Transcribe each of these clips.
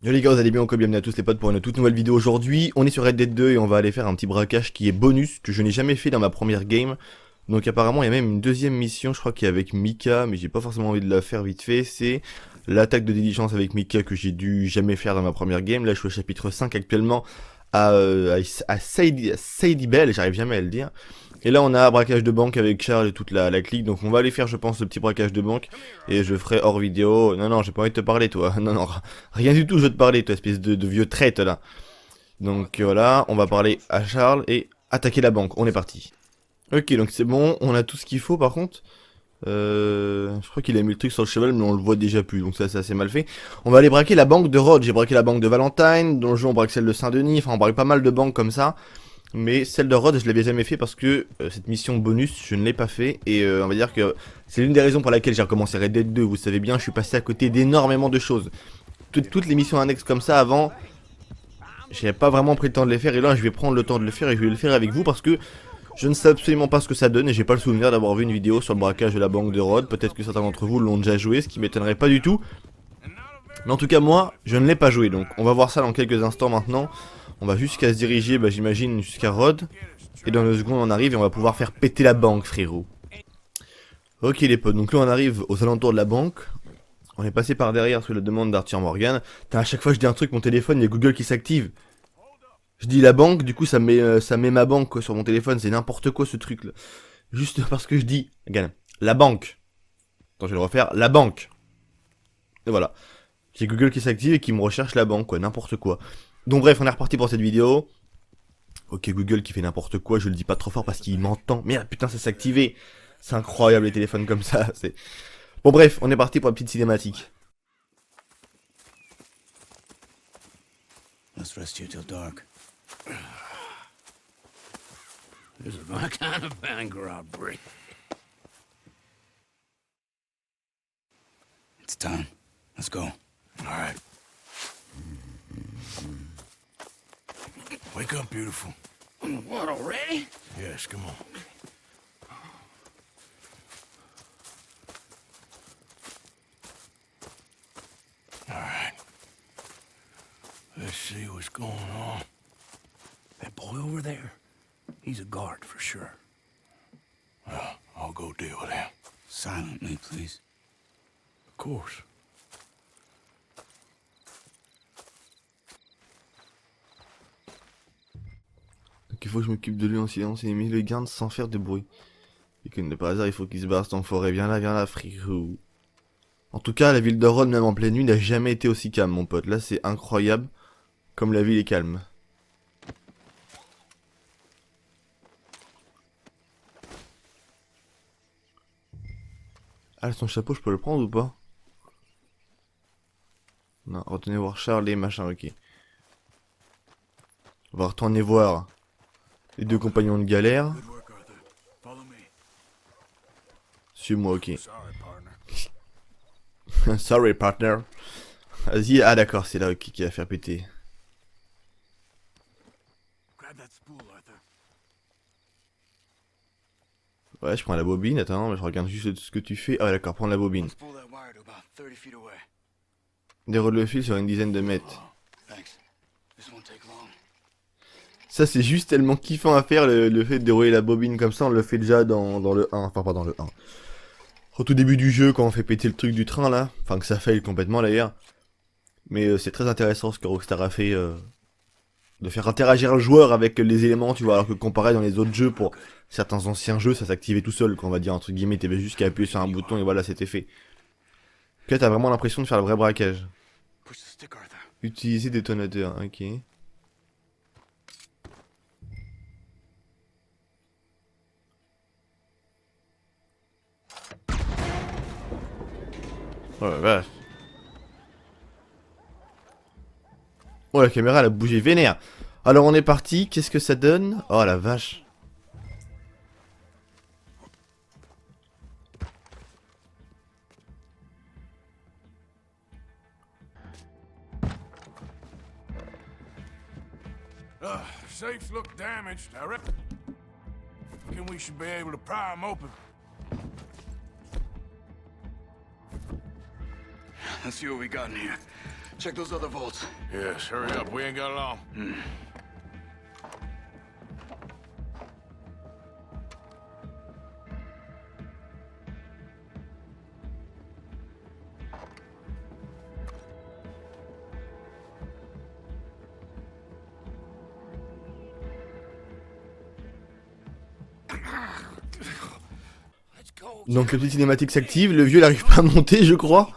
Yo les gars, vous allez bien, bienvenue à tous les potes pour une toute nouvelle vidéo aujourd'hui. On est sur Red Dead 2 et on va aller faire un petit braquage qui est bonus, que je n'ai jamais fait dans ma première game. Donc apparemment il y a même une deuxième mission, je crois qu'il est avec Mika, mais j'ai pas forcément envie de la faire vite fait. C'est l'attaque de diligence avec Mika que j'ai dû jamais faire dans ma première game. Là je suis au chapitre 5 actuellement à Sadie Bell, j'arrive jamais à le dire. Et là on a un braquage de banque avec Charles et toute la clique, donc on va aller faire je pense le petit braquage de banque. Et je ferai hors vidéo. Non non, j'ai pas envie de te parler toi. Non non, rien du tout je veux te parler toi, espèce de vieux traite là. Donc voilà, on va parler à Charles et attaquer la banque, on est parti. Ok, donc c'est bon, on a tout ce qu'il faut par contre. Je crois qu'il a mis le truc sur le cheval, mais on le voit déjà plus, donc ça c'est assez mal fait. On va aller braquer la banque de Rhodes. J'ai braqué la banque de Valentine, dans le jeu on braque celle de Saint-Denis, enfin on braque pas mal de banques comme ça. Mais celle de Rhodes je l'avais jamais fait parce que cette mission bonus je ne l'ai pas fait. Et on va dire que c'est l'une des raisons pour laquelle j'ai recommencé Red Dead 2. Vous savez bien, je suis passé à côté d'énormément de choses. Toutes les missions annexes comme ça avant, j'avais pas vraiment pris le temps de les faire. Et là je vais prendre le temps de le faire et je vais le faire avec vous parce que je ne sais absolument pas ce que ça donne et j'ai pas le souvenir d'avoir vu une vidéo sur le braquage de la banque de Rhodes. Peut-être que certains d'entre vous l'ont déjà joué, ce qui m'étonnerait pas du tout. Mais en tout cas moi, je ne l'ai pas joué, donc on va voir ça dans quelques instants maintenant. On va jusqu'à se diriger, j'imagine, jusqu'à Rhodes. Et dans 2 secondes on arrive et on va pouvoir faire péter la banque, frérot. Ok les potes, donc là on arrive aux alentours de la banque. On est passé par derrière sous la demande d'Arthur Morgan. Putain, à chaque fois que je dis un truc, mon téléphone, il y a Google qui s'active. Je dis la banque, du coup ça met ma banque quoi, sur mon téléphone, c'est n'importe quoi ce truc là. Juste parce que je dis, regarde, la banque. Attends, je vais le refaire, la banque. Et voilà. J'ai Google qui s'active et qui me recherche la banque, quoi, n'importe quoi. Donc bref, on est reparti pour cette vidéo. Ok, Google qui fait n'importe quoi, je le dis pas trop fort parce qu'il m'entend. Merde, putain, ça s'est activé. C'est incroyable les téléphones comme ça, c'est... Bon bref, on est parti pour la petite cinématique. Let's rest you till dark. This is my kind of bank robbery. It's time. Let's go. All right. Wake up, beautiful. What, already? Yes, come on. All right. Let's see what's going on. That boy over there, he's a guard for sure. Well, I'll go deal with him. Silently, please. Of course. Donc il faut que je m'occupe de lui en silence et aimer le garde sans faire de bruit. Et que par hasard il faut qu'il se barre en forêt. Viens là, frérot. En tout cas, la ville de Rhodes, même en pleine nuit, n'a jamais été aussi calme, mon pote. Là, c'est incroyable, comme la ville est calme. Ah, son chapeau, je peux le prendre ou pas? Non, retournez voir Charles et machin, ok. On va retourner voir les 2 compagnons de galère. Good work, Arthur. Follow me. Suis-moi, ok. Sorry, partner. Sorry, partner. Vas-y, ah d'accord, c'est là, ok, qui va faire péter. Grab that spool, Arthur. Ouais, je prends la bobine, attends, je regarde juste ce que tu fais. Ah d'accord, prends la bobine. Spool that wire to about 30 feet away. Déroule le fil sur une dizaine de mètres. Thanks. This won't take long. Ça c'est juste tellement kiffant à faire le fait de dérouler la bobine comme ça, on le fait déjà dans le 1, enfin pas dans le 1. Au tout début du jeu quand on fait péter le truc du train là, enfin que ça faille complètement d'ailleurs. Mais c'est très intéressant ce que Rockstar a fait, de faire interagir le joueur avec les éléments, tu vois, alors que comparé dans les autres jeux, pour certains anciens jeux, ça s'activait tout seul, qu'on va dire entre guillemets, t'avais juste qu'à appuyer sur un bouton et voilà, c'était fait. Là t'as vraiment l'impression de faire le vrai braquage. Push the stick, Arthur. Utiliser détonateur, ok. Oh la vache. Oh la caméra elle a bougé vénère. Alors on est parti, qu'est-ce que ça donne? Oh la vache. Safes look damaged. I reckon we should be able to pry them open. Let's see what we got in here. Check those other vaults. Yes, hurry up. We ain't got long. Let's go. Donc le petit cinématique s'active, le vieux il arrive pas à monter je crois.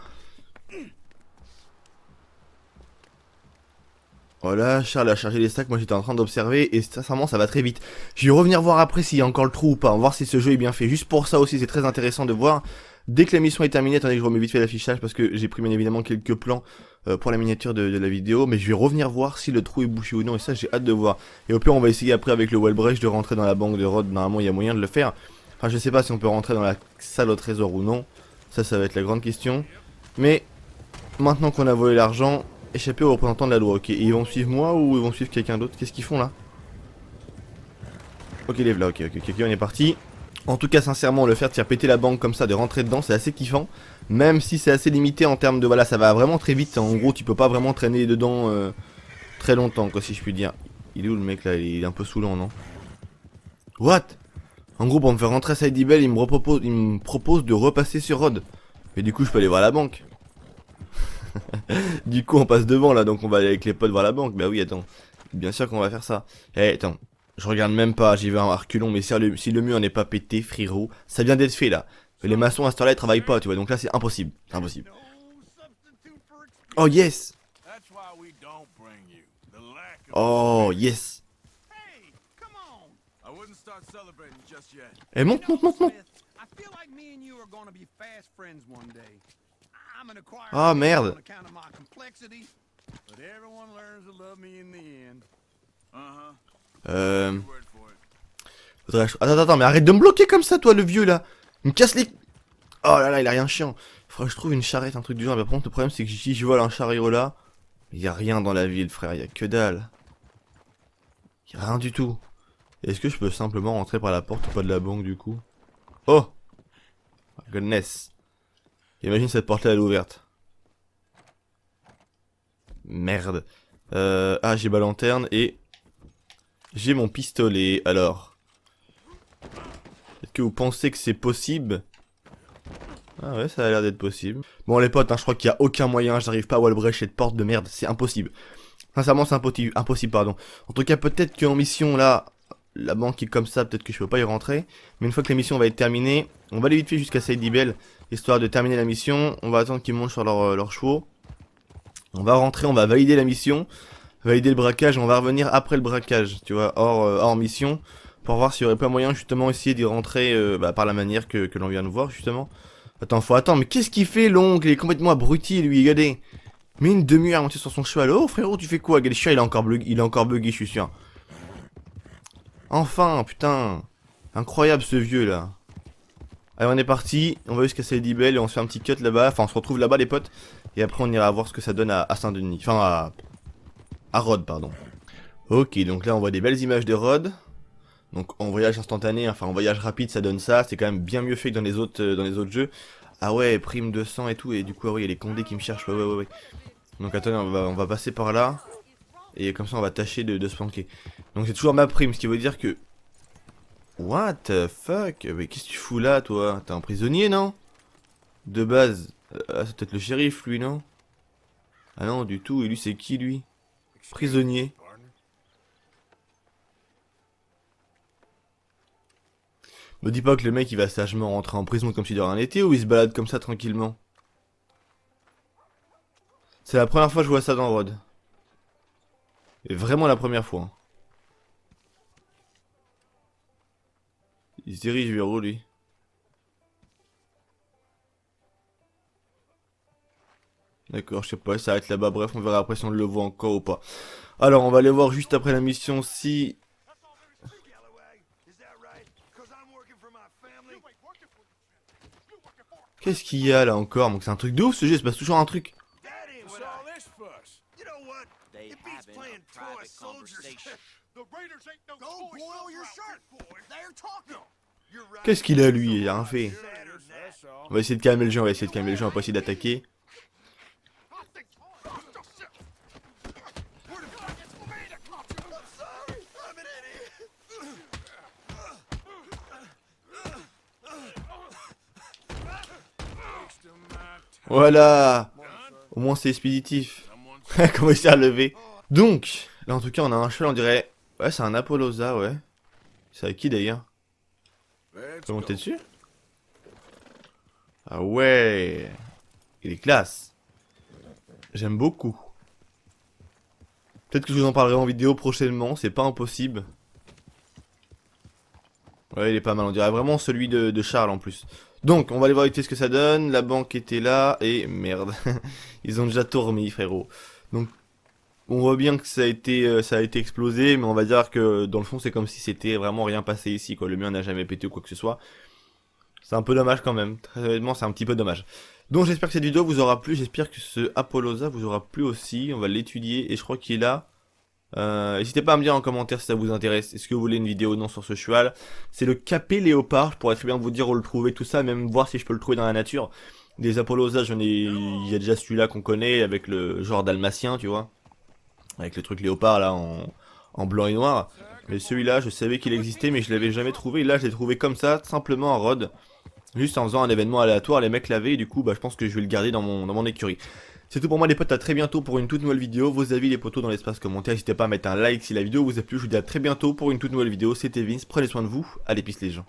Voilà, Charles a chargé les stacks, moi j'étais en train d'observer et sincèrement ça va très vite. Je vais revenir voir après s'il y a encore le trou ou pas, on va voir si ce jeu est bien fait. Juste pour ça aussi c'est très intéressant de voir. Dès que la mission est terminée, attendez que je remets vite fait l'affichage parce que j'ai pris bien évidemment quelques plans pour la miniature de la vidéo. Mais je vais revenir voir si le trou est bouché ou non et ça j'ai hâte de voir. Et au pire on va essayer après avec le Wellbrecht de rentrer dans la banque de Rod, normalement il y a moyen de le faire. Enfin je sais pas si on peut rentrer dans la salle au trésor ou non, ça va être la grande question. Mais maintenant qu'on a volé l'argent, échapper aux représentants de la loi, ok. Et ils vont suivre moi ou ils vont suivre quelqu'un d'autre? Qu'est-ce qu'ils font là? Ok, lève là, ok, on est parti. En tout cas, sincèrement, le faire de faire péter la banque comme ça, de rentrer dedans, c'est assez kiffant. Même si c'est assez limité en termes de... Voilà, ça va vraiment très vite. En gros, tu peux pas vraiment traîner dedans très longtemps, quoi, si je puis dire. Il est où le mec là? Il est un peu saoulant, non? What? En gros, pour me faire rentrer à Sadie Bell, il me propose de repasser sur Rod. Mais du coup, je peux aller voir la banque. Du coup on passe devant là, donc on va aller avec les potes voir la banque. Bah oui, attends, bien sûr qu'on va faire ça. Eh, attends, je regarde même pas, j'y vais en reculons. Mais si le mur n'est pas pété, frérot, ça vient d'être fait là. Mais les maçons à ce temps-là ils travaillent pas, tu vois, donc là c'est impossible, c'est impossible. Oh yes. That's why we don't bring you. The lack of... Oh yes. Hey, come on. I wouldn't start celebrating just yet. Eh, monte. I feel like me and you are gonna be fast friends one day. I'm an acquired Ah merde. on account of my complexity, But everyone learns to love me in the end. Euh... Word for it. Faudrait... Attends, mais arrête de me bloquer comme ça toi le vieux là. Il me casse les... Oh là là, il a rien chiant. Faudrait que je trouve une charrette, un truc du genre. Mais par contre le problème c'est que si je vole un chariot là, il y a rien dans la ville frère, il y a que dalle. Il y a rien du tout. Est-ce que je peux simplement rentrer par la porte ou pas de la banque du coup? Oh goodness. Imagine cette porte là elle est ouverte. Merde. Ah j'ai ma lanterne et j'ai mon pistolet. Alors, est-ce que vous pensez que c'est possible? Ah ouais, ça a l'air d'être possible. Bon les potes, hein, je crois qu'il n'y a aucun moyen. J'arrive pas à wallbreak cette porte de merde. C'est impossible. Sincèrement c'est impossible pardon. En tout cas peut-être qu'en mission là, la banque est comme ça, peut-être que je peux pas y rentrer. Mais une fois que la mission va être terminée, on va aller vite fait jusqu'à Sadie Bell, histoire de terminer la mission. On va attendre qu'ils montent sur leurs chevaux. On va rentrer, on va valider la mission, valider le braquage, on va revenir après le braquage, tu vois, hors mission, pour voir s'il y aurait pas moyen justement essayer d'y rentrer par la manière que l'on vient de voir justement. Attends, faut attendre, mais qu'est-ce qu'il fait l'oncle? Il est complètement abruti lui, regardez. Mais une demi-heure à monter sur son cheval. Oh frérot, tu fais quoi? Regardez, le chien il est encore bugué, je suis sûr. Enfin, putain. Incroyable ce vieux là. Allez, on est parti, on va jusqu'à Sadie Bell et on se fait un petit cut là-bas, enfin on se retrouve là-bas les potes. Et après on ira voir ce que ça donne à Saint-Denis, enfin à Rod pardon. Ok, donc là on voit des belles images de Rod. Donc en voyage instantané, enfin en voyage rapide ça donne ça, c'est quand même bien mieux fait que dans les autres jeux. Ah ouais, prime 200 et tout, et du coup ah oui il y a les condés qui me cherchent, ouais. Donc attendez, on va passer par là. Et comme ça on va tâcher de se planquer. Donc c'est toujours ma prime, ce qui veut dire que... What the fuck? Mais qu'est-ce que tu fous là, toi? T'es un prisonnier, non? De base. C'est peut-être le shérif, lui, non? Ah non, du tout. Et lui, c'est qui, lui? Prisonnier. Me dis pas que le mec, il va sagement rentrer en prison comme si de rien n'était, ou il se balade comme ça, tranquillement. C'est la première fois que je vois ça dans Rod. Et vraiment la première fois. Il se dirige vers où lui? D'accord, je sais pas, ça arrête là-bas, bref, on verra après si on le voit encore ou pas. Alors, on va aller voir juste après la mission si... Qu'est-ce qu'il y a là encore? Donc c'est un truc de ouf ce jeu, il se passe toujours un truc. What's all this fuss? You know what? They It beats having playing a private toy soldiers. conversation. The Raiders ain't no Go toy boil your soldiers, shirt. boy. They're talking. You're right. Qu'est-ce qu'il a lui? Il a rien fait. That's all. On va essayer de calmer le jeu, on va pas essayer d'attaquer. Voilà. Au moins c'est expéditif. Comment il s'est relevé. Donc, là en tout cas on a un cheval, on dirait... Ouais, c'est un Apollosa, ouais. C'est avec qui d'ailleurs? On peut monter dessus? Ah ouais. Il est classe. J'aime beaucoup. Peut-être que je vous en parlerai en vidéo prochainement, c'est pas impossible. Ouais, il est pas mal, on dirait vraiment celui de Charles en plus. Donc, on va aller voir vite fait ce que ça donne. La banque était là, et merde. Ils ont déjà tout remis, frérot. Donc, on voit bien que ça a été explosé, mais on va dire que dans le fond, c'est comme si c'était vraiment rien passé ici, quoi. Le mien n'a jamais pété ou quoi que ce soit. C'est un peu dommage quand même. Très honnêtement, c'est un petit peu dommage. Donc, j'espère que cette vidéo vous aura plu. J'espère que ce Apollosa vous aura plu aussi. On va l'étudier, et je crois qu'il est là. N'hésitez pas à me dire en commentaire si ça vous intéresse. Est-ce que vous voulez une vidéo ou non sur ce cheval? C'est le Capet Léopard. Je pourrais très bien vous dire où le trouver, tout ça, même voir si je peux le trouver dans la nature. Des Apollosa, il y a déjà celui-là qu'on connaît avec le genre dalmatien, tu vois, avec le truc léopard là en blanc et noir. Mais celui-là, je savais qu'il existait, mais je l'avais jamais trouvé. Et là, je l'ai trouvé comme ça, simplement en rod, juste en faisant un événement aléatoire. Les mecs l'avaient, et du coup, bah, je pense que je vais le garder dans mon écurie. C'est tout pour moi les potes, à très bientôt pour une toute nouvelle vidéo. Vos avis les potos dans l'espace commentaire, n'hésitez pas à mettre un like si la vidéo vous a plu. Je vous dis à très bientôt pour une toute nouvelle vidéo. C'était Vince, prenez soin de vous, allez peace les gens.